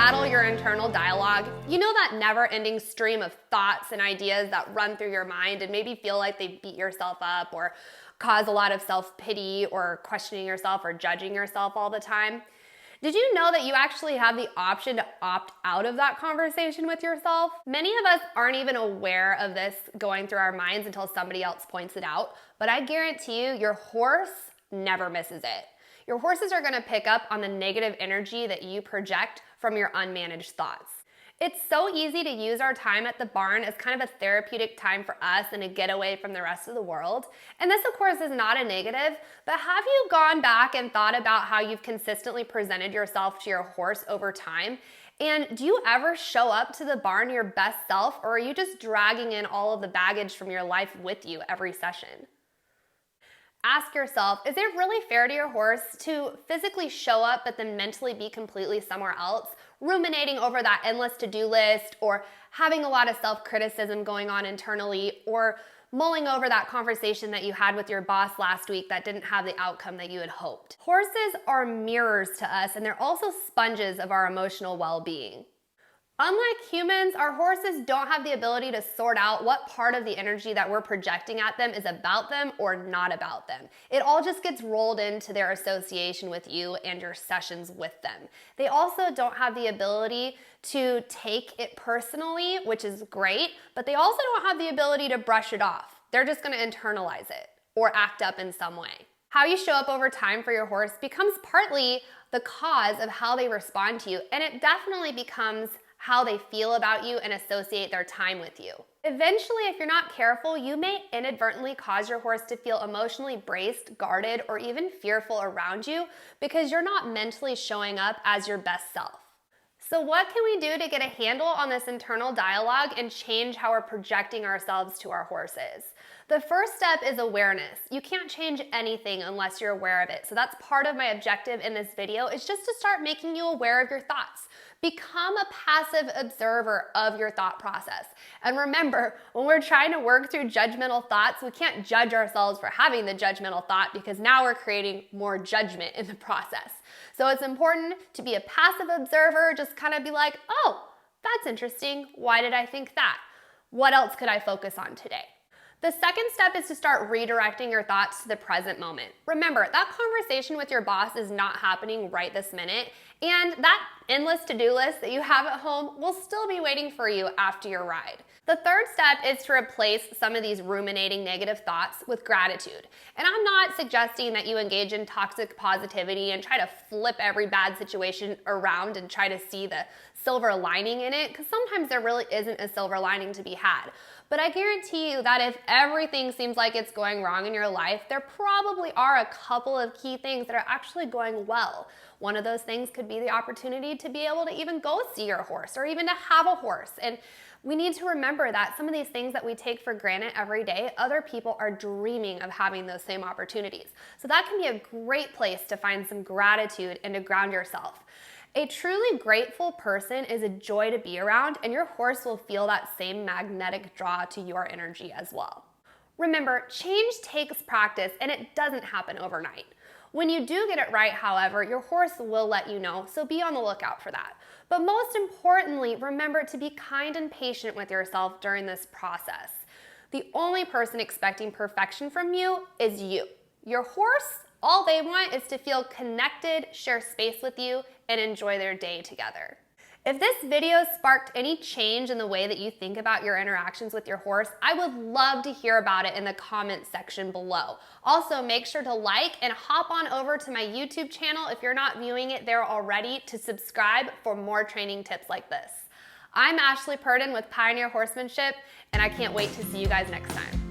battle your internal dialogue? You know that never-ending stream of thoughts and ideas that run through your mind and maybe feel like they beat yourself up or cause a lot of self-pity or questioning yourself or judging yourself all the time? Did you know that you actually have the option to opt out of that conversation with yourself? Many of us aren't even aware of this going through our minds until somebody else points it out, but I guarantee you, your horse never misses it. Your horses are gonna pick up on the negative energy that you project from your unmanaged thoughts. It's so easy to use our time at the barn as kind of a therapeutic time for us and a getaway from the rest of the world. And this, of course, is not a negative, but have you gone back and thought about how you've consistently presented yourself to your horse over time? And do you ever show up to the barn your best self, or are you just dragging in all of the baggage from your life with you every session? Ask yourself, is it really fair to your horse to physically show up but then mentally be completely somewhere else, ruminating over that endless to-do list, or having a lot of self-criticism going on internally, or mulling over that conversation that you had with your boss last week that didn't have the outcome that you had hoped? Horses are mirrors to us, and they're also sponges of our emotional well-being. Unlike humans, our horses don't have the ability to sort out what part of the energy that we're projecting at them is about them or not about them. It all just gets rolled into their association with you and your sessions with them. They also don't have the ability to take it personally, which is great, but they also don't have the ability to brush it off. They're just gonna internalize it or act up in some way. How you show up over time for your horse becomes partly the cause of how they respond to you, and it definitely becomes how they feel about you and associate their time with you. Eventually, if you're not careful, you may inadvertently cause your horse to feel emotionally braced, guarded, or even fearful around you because you're not mentally showing up as your best self. So what can we do to get a handle on this internal dialogue and change how we're projecting ourselves to our horses? The first step is awareness. You can't change anything unless you're aware of it. So that's part of my objective in this video, is just to start making you aware of your thoughts. Become a passive observer of your thought process. And remember, when we're trying to work through judgmental thoughts, we can't judge ourselves for having the judgmental thought, because now we're creating more judgment in the process. So it's important to be a passive observer, just kind of be like, oh, that's interesting. Why did I think that? What else could I focus on today? The second step is to start redirecting your thoughts to the present moment. Remember, that conversation with your boss is not happening right this minute, and that endless to-do list that you have at home will still be waiting for you after your ride. The third step is to replace some of these ruminating negative thoughts with gratitude. And I'm not suggesting that you engage in toxic positivity and try to flip every bad situation around and try to see the silver lining in it, because sometimes there really isn't a silver lining to be had. But I guarantee you that if everything seems like it's going wrong in your life, there probably are a couple of key things that are actually going well. One of those things could be the opportunity to be able to even go see your horse, or even to have a horse. And we need to remember that some of these things that we take for granted every day, other people are dreaming of having those same opportunities. So that can be a great place to find some gratitude and to ground yourself. A truly grateful person is a joy to be around, and your horse will feel that same magnetic draw to your energy as well. Remember, change takes practice, and it doesn't happen overnight. When you do get it right, however, your horse will let you know, so be on the lookout for that. But most importantly, remember to be kind and patient with yourself during this process. The only person expecting perfection from you is you. Your horse, all they want is to feel connected, share space with you, and enjoy their day together. If this video sparked any change in the way that you think about your interactions with your horse, I would love to hear about it in the comments section below. Also, make sure to like and hop on over to my YouTube channel if you're not viewing it there already to subscribe for more training tips like this. I'm Ashley Purdon with Pioneer Horsemanship, and I can't wait to see you guys next time.